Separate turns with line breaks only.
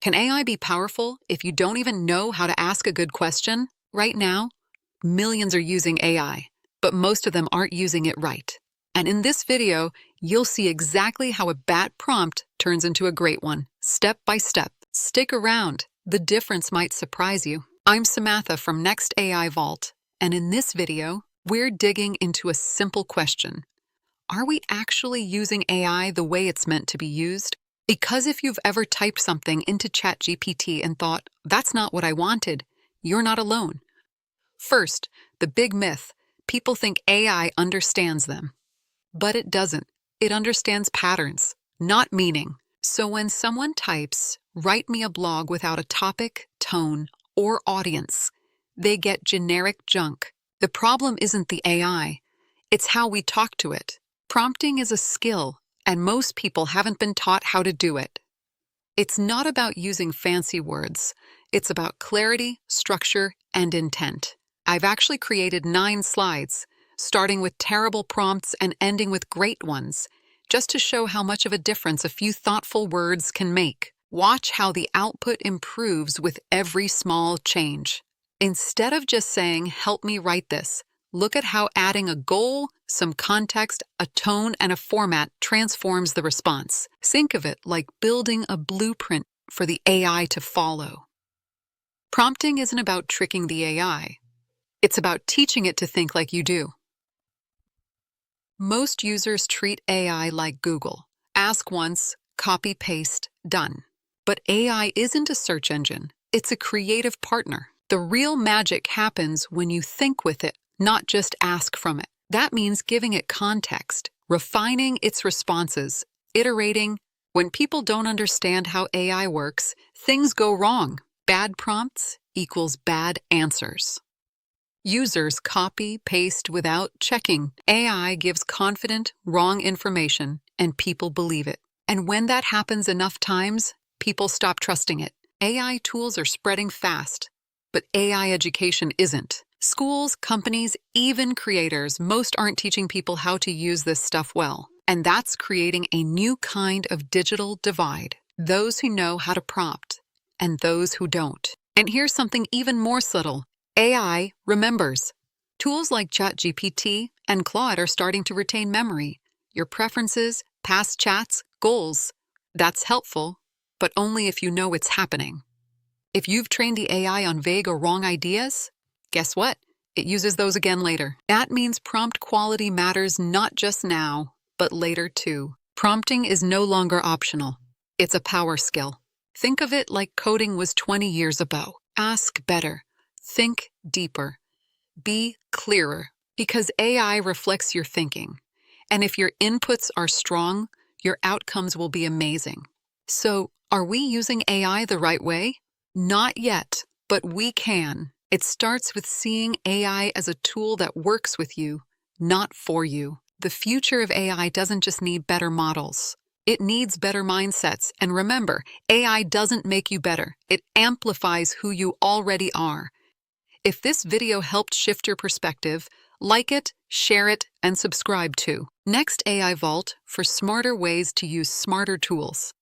Can AI be powerful if you don't even know how to ask a good question? Right now, millions are using AI, but most of them aren't using it right. And in this video, you'll see exactly how a bad prompt turns into a great one, step by step. Stick around. The difference might surprise you. I'm Samantha from NextAIVault, and in this video, we're digging into a simple question. Are we actually using AI the way it's meant to be used? Because if you've ever typed something into ChatGPT and thought, that's not what I wanted, you're not alone. First, the big myth. People think AI understands them. But it doesn't. It understands patterns, not meaning. So when someone types, write me a blog without a topic, tone, or audience, they get generic junk. The problem isn't the AI. It's how we talk to it. Prompting is a skill, and most people haven't been taught how to do it. It's not about using fancy words. It's about clarity, structure, and intent. I've actually created 9 slides, starting with terrible prompts and ending with great ones, just to show how much of a difference a few thoughtful words can make. Watch how the output improves with every small change. Instead of just saying, help me write this, look at how adding a goal, some context, a tone, and a format transforms the response. Think of it like building a blueprint for the AI to follow. Prompting isn't about tricking the AI. It's about teaching it to think like you do. Most users treat AI like Google. Ask once, copy, paste, done. But AI isn't a search engine. It's a creative partner. The real magic happens when you think with it, not just ask from it. That means giving it context, refining its responses, iterating. When people don't understand how AI works, things go wrong. Bad prompts equals bad answers. Users copy, paste without checking. AI gives confident, wrong information, and people believe it. And when that happens enough times, people stop trusting it. AI tools are spreading fast, but AI education isn't. Schools, companies, even creators, most aren't teaching people how to use this stuff well. And that's creating a new kind of digital divide. Those who know how to prompt, and those who don't. And here's something even more subtle. AI remembers. Tools like ChatGPT and Claude are starting to retain memory. Your preferences, past chats, goals. That's helpful, but only if you know it's happening. If you've trained the AI on vague or wrong ideas, guess what? It uses those again later. That means prompt quality matters not just now, but later too. Prompting is no longer optional. It's a power skill. Think of it like coding was 20 years ago. Ask better. Think deeper. Be clearer. Because AI reflects your thinking. And if your inputs are strong, your outcomes will be amazing. So, are we using AI the right way? Not yet, but we can. It starts with seeing AI as a tool that works with you, not for you. The future of AI doesn't just need better models. It needs better mindsets. And remember, AI doesn't make you better. It amplifies who you already are. If this video helped shift your perspective, like it, share it, and subscribe to NextAIVault for smarter ways to use smarter tools.